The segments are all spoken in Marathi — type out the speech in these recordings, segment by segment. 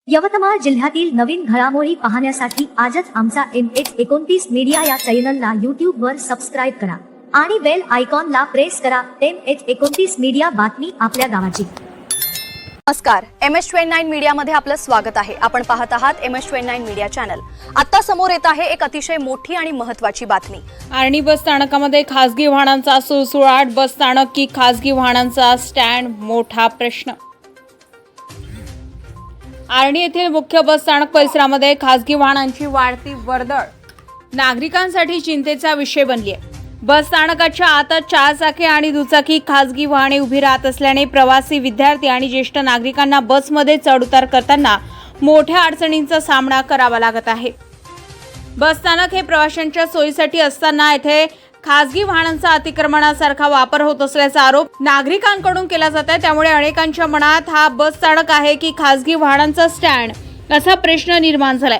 यवतमाळ जिल्ह्यातील नवीन घडामोडी पाहण्यासाठी आजच आमचा MH29 मीडिया या चॅनलला यूट्यूबवर सबस्क्राईब करा आणि बेल आयकॉनला प्रेस करा. MH29 मीडिया, बातमी आपल्या गावाची. नमस्कार, MH29 मीडियामध्ये आपलं स्वागत आहे. आपण पाहत आहात MH29 मीडिया चॅनल. आता समोर येत आहे एक अतिशय मोठी आणि महत्त्वाची बातमी. आर्णी बस स्थानकामध्ये खासगी वाहनांचा सुळसुळाट. बस स्थानक की खासगी वाहनांचा स्टँड, मोठा प्रश्न. आर्णी येथील मुख्य बस स्थानक परिसरामध्ये खासगी वाहनांची वाढती वर्दळ नागरिकांसाठी चिंतेचा विषय बनली आहे. बस स्थानकाच्या आतच चारचाकी आणि दुचाकी खासगी वाहने उभी राहत असल्याने प्रवासी, विद्यार्थी आणि ज्येष्ठ नागरिकांना बसमध्ये चढउतार करताना मोठ्या अडचणींचा सामना करावा लागत आहे. बस स्थानक हे प्रवाशांच्या सोयीसाठी असताना येथे खासगी वाहनांचा अतिक्रमणासारखा वापर होत असल्याचा आरोप नागरिकांकडून केला जात आहे. त्यामुळे अनेकांच्या मनात हा बस स्थानक आहे की खासगी वाहनांचा स्टँड असा प्रश्न निर्माण झालाय.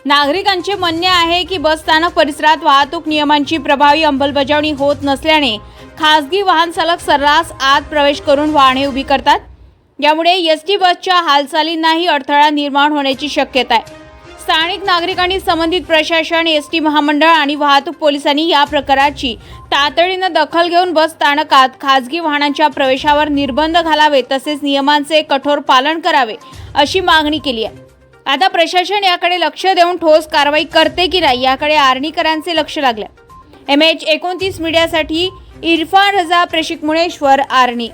नागरिकांचे म्हणणे आहे की बस स्थानक परिसरात वाहतूक नियमांची प्रभावी अंमलबजावणी होत नसल्याने खासगी वाहन चालक सर्रास आत प्रवेश करून वाहने उभी करतात. यामुळे एसटी बसच्या हालचालींनाही अडथळा निर्माण होण्याची शक्यता आहे. स्थानिक नागरिकांनी संबंधित प्रशासन, एसटी महामंडळ आणि वाहतूक पोलिसांनी या प्रकाराची तातडीने दखल घेऊन बस स्थानकात खासगी वाहनांच्या प्रवेशावर निर्बंध घालावे, तसेच नियमांचे कठोर पालन करावे अशी मागणी केली आहे. आता प्रशासन याकडे लक्ष देऊन ठोस कारवाई करते की नाही याकडे आर्णीकरांचे लक्ष लागले. MH29 मीडियासाठी इरफान रजा, प्रेषक मुनेश्वर, आर्णी.